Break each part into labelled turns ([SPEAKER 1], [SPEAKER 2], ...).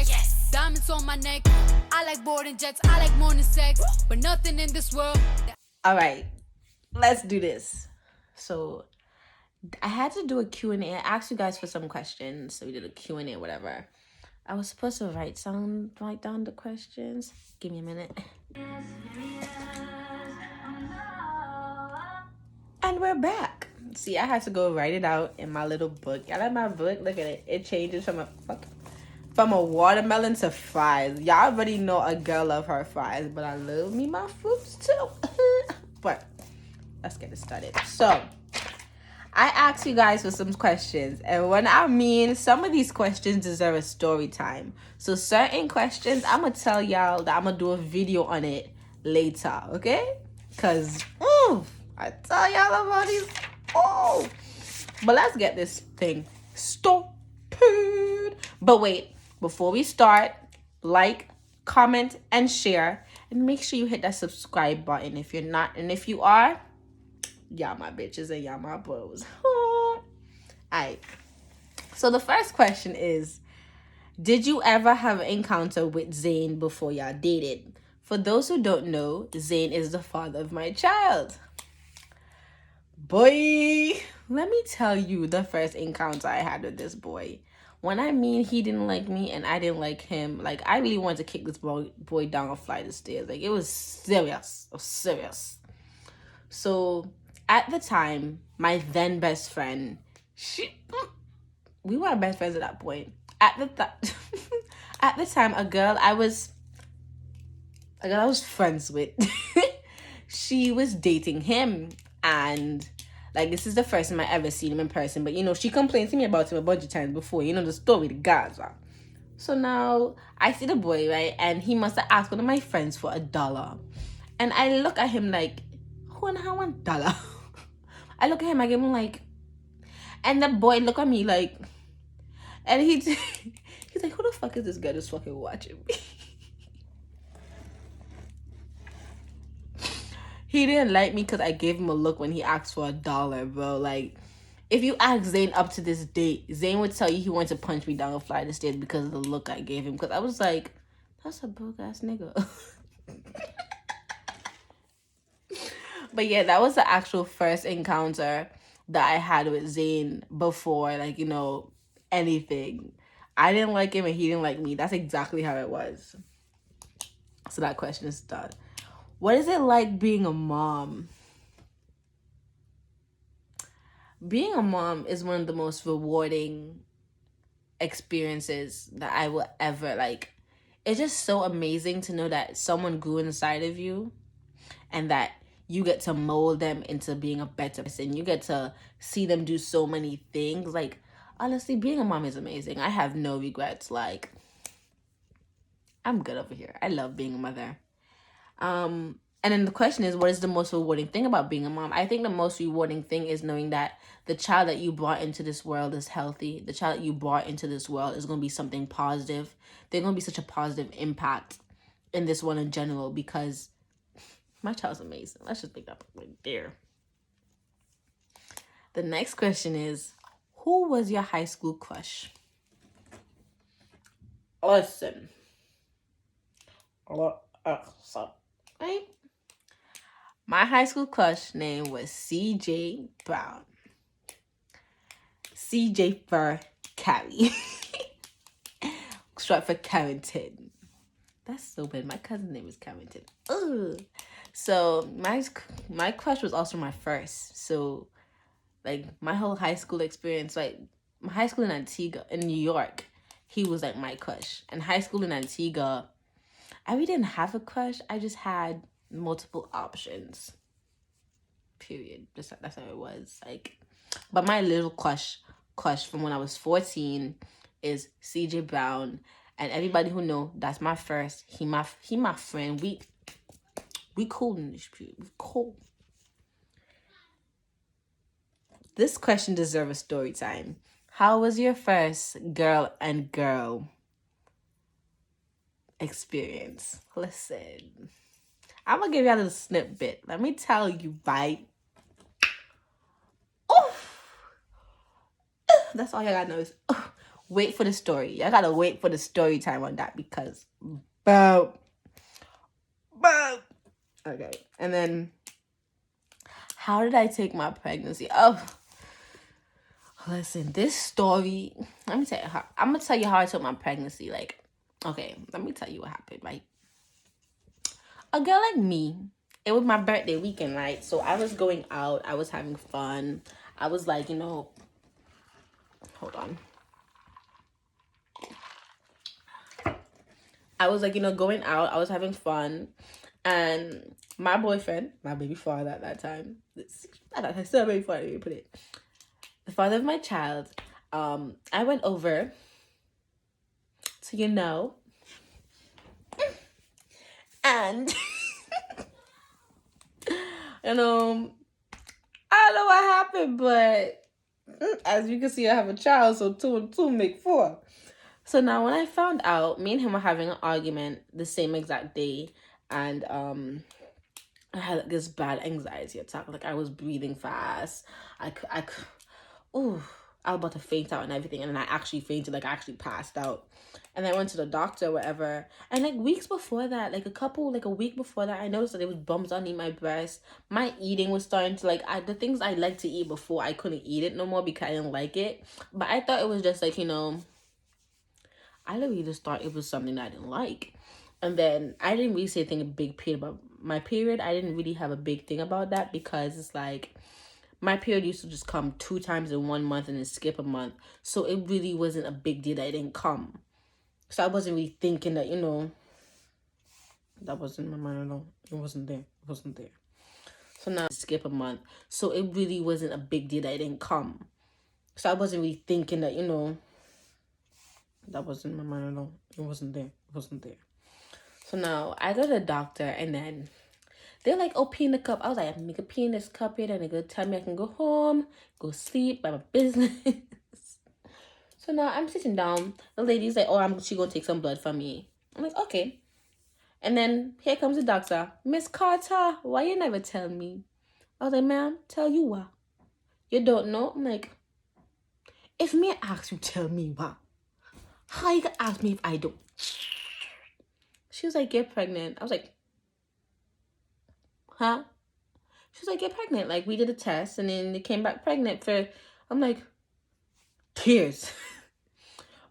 [SPEAKER 1] flex. Yes. Diamonds on my neck. I like boarding jets. I like more than sex. But nothing in this world.
[SPEAKER 2] All right, let's do this. So I had to do a Q&A. I asked you guys for some questions. So we did a Q&A, whatever. I was supposed to write down the questions. Give me a minute. And we're back. See, I had to go write it out in my little book. I like my book. Look at it. It changes from a watermelon to fries. Y'all already know a girl love her fries, but I love me my fruits too. But let's get it started. So I asked you guys for some questions, and when I mean some of these questions deserve a story time. So certain questions, I'm gonna tell y'all that I'm gonna do a video on it later, okay? Cause I tell y'all about these. Oh, but let's get this thing started. But wait, before we start, like, comment, and share, and make sure you hit that subscribe button if you're not, and if you are, y'all my bitches and y'all my bros. Alright. So the first question is, did you ever have an encounter with Zane before y'all dated? For those who don't know, Zane is the father of my child. Boy, let me tell you the first encounter I had with this boy. When I mean he didn't like me and I didn't like him, like I really wanted to kick this boy down a flight of stairs. Like it was serious. It was serious. So at the time, my then best friend, we weren't best friends at that point. At the time, a girl I was friends with, she was dating him, and like this is the first time I ever seen him in person. But you know, she complained to me about him a bunch of times before. You know the story, the Gaza. So now I see the boy, right, and he must have asked one of my friends for $1, and I look at him like, who and how $1? I look at him, I give him like, and the boy look at me like, and he's like, who the fuck is this guy just fucking watching me? He didn't like me because I gave him a look when he asked for $1, bro. Like, if you ask Zane up to this date, Zane would tell you he wanted to punch me down a flight of stairs because of the look I gave him. Because I was like, that's a broke ass nigga. But yeah, that was the actual first encounter that I had with Zane before, like, you know, anything. I didn't like him and he didn't like me. That's exactly how it was. So that question is done. What is it like being a mom? Being a mom is one of the most rewarding experiences that I will ever, like, it's just so amazing to know that someone grew inside of you and that you get to mold them into being a better person. You get to see them do so many things. Like, honestly, being a mom is amazing. I have no regrets. Like, I'm good over here. I love being a mother. And then the question is, what is the most rewarding thing about being a mom? I think the most rewarding thing is knowing that the child that you brought into this world is healthy. The child that you brought into this world is going to be something positive. They're going to be such a positive impact in this world in general because my child's amazing. Let's just make that right there. The next question is, who was your high school crush? Listen. Right? My high school crush name was CJ Brown. CJ for Carrie. Short for Carrington. That's so bad. My cousin's name is Carrington. Ugh. So my crush was also my first. So like my whole high school experience, like my high school in Antigua, in New York, he was like my crush. And high school in Antigua, I really didn't have a crush. I just had multiple options. Period. That's how it was. Like, but my little crush from when I was 14 is CJ Brown. And everybody who know, that's my first. He my friend. We cool in this period. We cool. This question deserves a story time. How was your first girl and girl experience? Listen, I'm gonna give you a little snippet. Let me tell you, right? Oh, that's all you gotta know is wait for the story. Y'all gotta wait for the story time on that because boom. Okay. And then how did I take my pregnancy? Oh, listen, this story, let me tell you how I'm gonna tell you how I took my pregnancy. Like, okay, let me tell you what happened, right? A girl like me, it was my birthday weekend, right? So I was going out, I was having fun. I was like, hold on. I was like, going out, I was having fun. And my boyfriend, my baby father at that time, I still baby father, let me put it. The father of my child, I went over to, and I don't know what happened, but as you can see, I have a child, so 2 and 2 make 4. So now when I found out, me and him were having an argument the same exact day, and I had like, this bad anxiety attack. Like I was breathing fast. Oh, I was about to faint out and everything, and then I actually fainted. Like I actually passed out, and I went to the doctor, or whatever. And like weeks before that, like a week before that, I noticed that there was bumps underneath my breast. My eating was starting to the things I liked to eat before, I couldn't eat it no more because I didn't like it. But I thought it was just like I literally just thought it was something that I didn't like. And then I didn't really say anything a big period about my period. I didn't really have a big thing about that because it's like my period used to just come 2 times in 1 month and then skip a month. So it really wasn't a big deal that it didn't come. So I wasn't really thinking that, that wasn't in my mind at all. It wasn't there. It wasn't there. So now skip a month. So it really wasn't a big deal that it didn't come. So I wasn't really thinking that, that wasn't in my mind at all. It wasn't there. It wasn't there. So now I go to the doctor and then they're like, oh, pee in the cup. I was like, I'm gonna pee in this cup here, and they're gonna tell me I can go home, go sleep, by my business. So now I'm sitting down. The lady's like, oh, she gonna take some blood from me. I'm like, okay. And then here comes the doctor. Miss Carter, why you never tell me? I was like, ma'am, tell you what? You don't know? I'm like, if me ask you, tell me what? How you gonna ask me if I don't? She was like, get pregnant. I was like, huh? She was like, get pregnant. Like, we did a test and then they came back pregnant I'm like, tears.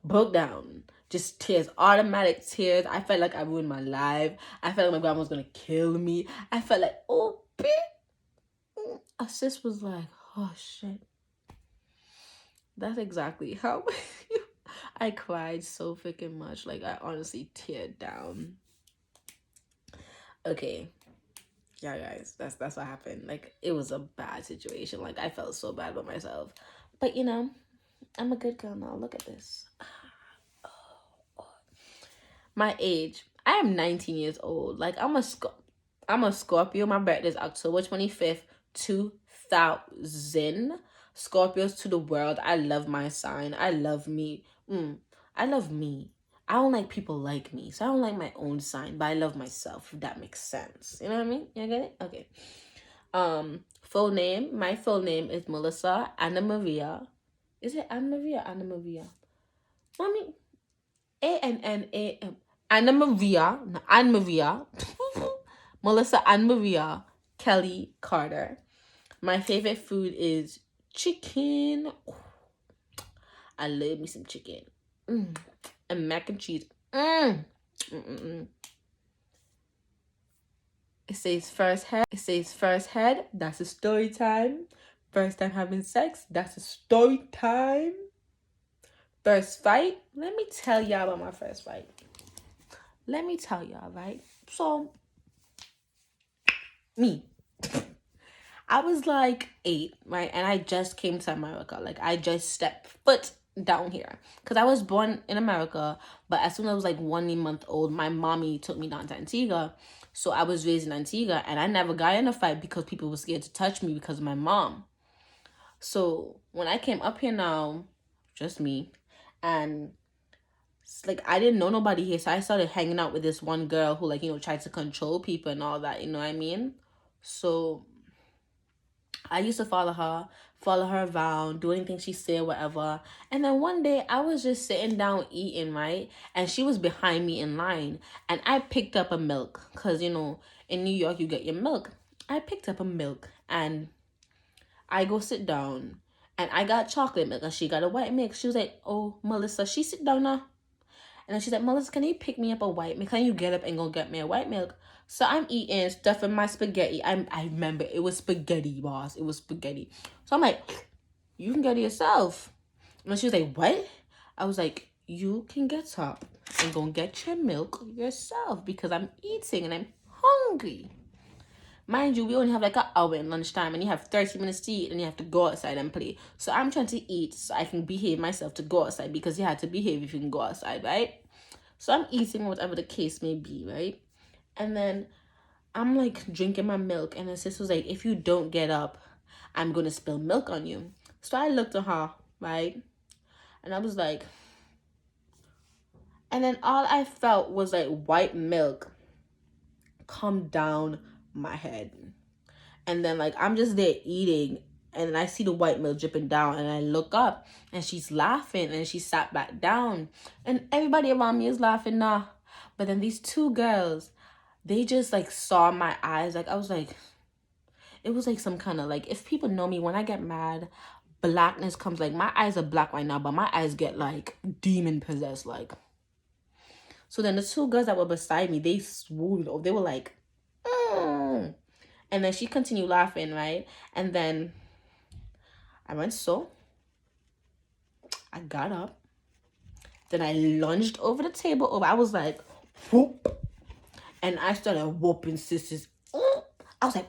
[SPEAKER 2] Broke down. Just tears. Automatic tears. I felt like I ruined my life. I felt like my grandma was gonna kill me. I felt like, oh, bitch. A sis was like, oh, shit. That's exactly how I cried so freaking much. Like, I honestly teared down. Okay. Yeah, guys, that's what happened. Like, it was a bad situation. Like, I felt so bad about myself. But, I'm a good girl now. Look at this. My age. I am 19 years old. Like, I'm a Scorpio. My birthday is October 25th, 2000. Scorpios to the world. I love my sign. I love me. I love me. I don't like people like me. So I don't like my own sign, but I love myself, if that makes sense. You know what I mean? You get it? Okay. Full name. My full name is Melissa Anna Maria. Is it Anna Maria? Anna Maria. Mommy. A-N-N-A-M. Anna Maria. No, Anna Maria. Melissa Anna Maria Kelly Carter. My favorite food is chicken. I love me some chicken. And mac and cheese. It says first head. It says first head. That's a story time. First time having sex. That's a story time. First fight. Let me tell y'all about my first fight. Let me tell y'all, right? So, me. I was like 8, right? And I just came to America. Like, I just stepped foot down here. Because I was born in America, but as soon as I was like 1 month old, my mommy took me down to Antigua. So I was raised in Antigua, and I never got in a fight because people were scared to touch me because of my mom. So when I came up here now, just me, and like I didn't know nobody here, so I started hanging out with this one girl who tried to control people and all that, you know what I mean? So I used to follow her follow her around, do anything she said, whatever. And then one day I was just sitting down eating, right? And she was behind me in line. And I picked up a milk. Because, you know, in New York, you get your milk. I picked up a milk and I go sit down. And I got chocolate milk and she got a white milk. She was like, oh, Melissa, she sit down now. And then she's like, Melissa, can you pick me up a white milk? Can you get up and go get me a white milk? So I'm eating stuff in my spaghetti. I remember it was spaghetti, boss. It was spaghetti. So I'm like, you can get it yourself. And she was like, what? I was like, you can get up and go get your milk yourself because I'm eating and I'm hungry. Mind you, we only have like an hour in lunchtime and you have 30 minutes to eat and you have to go outside and play. So I'm trying to eat so I can behave myself to go outside because you had to behave if you can go outside, right? So I'm eating whatever the case may be, right? And then I'm like drinking my milk and the sister was like, if you don't get up, I'm going to spill milk on you. So I looked at her, right? And I was like, and then all I felt was like white milk come down my head. And then like I'm just there eating and I see the white milk dripping down and I look up and she's laughing and she sat back down and everybody around me is laughing now. But then these two girls, they just like saw my eyes. Like I was like, it was like some kind of like, if people know me, when I get mad, blackness comes. Like my eyes are black right now, but my eyes get like demon possessed. Like, so then the two girls that were beside me, they swooned. They were like, mm. And then she continued laughing, right? And then I went I got up. Then I lunged over the table. Over. I was like, whoop. And I started whooping sisters. I was like,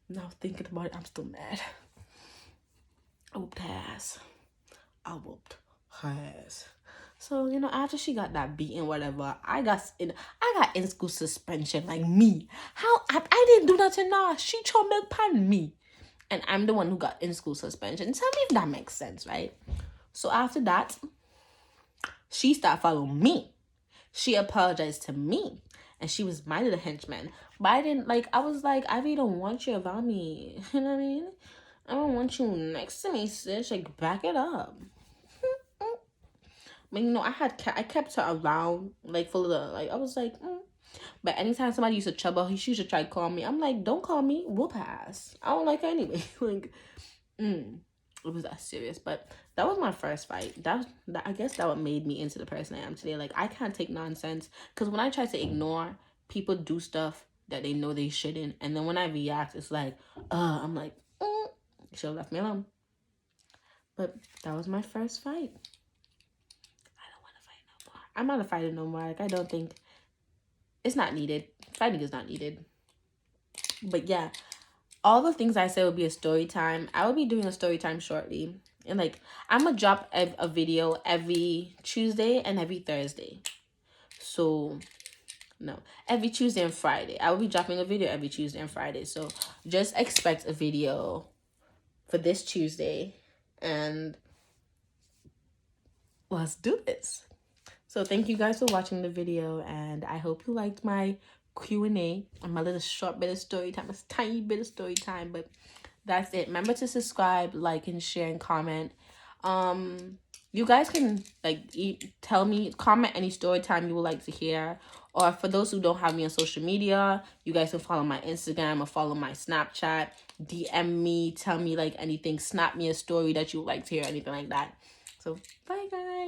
[SPEAKER 2] now thinking about it, I'm still mad. I whooped her ass. I whooped her ass. So, you know, after she got that beating, whatever, I got in school suspension, like me. How? I didn't do nothing, nah. She threw milk pan me. And I'm the one who got in school suspension. Tell me if that makes sense, right? So after that, she started following me. She apologized to me. And she was my little henchman. But I didn't, like, I was like, I really don't want you around me. You know what I mean? I don't want you next to me, sis. Like, back it up. But, you know, I kept her around, like, full of the, like, I was like, But anytime somebody used to trouble her, she used to try to call me. I'm like, don't call me, whoop ass. I don't like her anyway. Like, it was that serious. But that was my first fight. I guess that what made me into the person I am today. Like, I can't take nonsense. Because when I try to ignore, people do stuff that they know they shouldn't. And then when I react, it's like, I'm like, you should have left me alone. But that was my first fight. I don't want to fight no more. I'm not a fighter no more. Like, I don't think it's not needed. Fighting is not needed. But yeah, all the things I said would be a story time. I will be doing a story time shortly. And like, I'm going to drop a video every Tuesday and every Thursday. So, no, every Tuesday and Friday. I will be dropping a video every Tuesday and Friday. So just expect a video for this Tuesday. And let's do this. So thank you guys for watching the video, and I hope you liked my Q&A and my little short bit of story time, a tiny bit of story time, but that's it. Remember to subscribe, like, and share, and comment. You guys can tell me, comment any story time you would like to hear, or for those who don't have me on social media, you guys can follow my Instagram or follow my Snapchat, DM me, tell me like anything, snap me a story that you would like to hear, anything like that. So bye guys.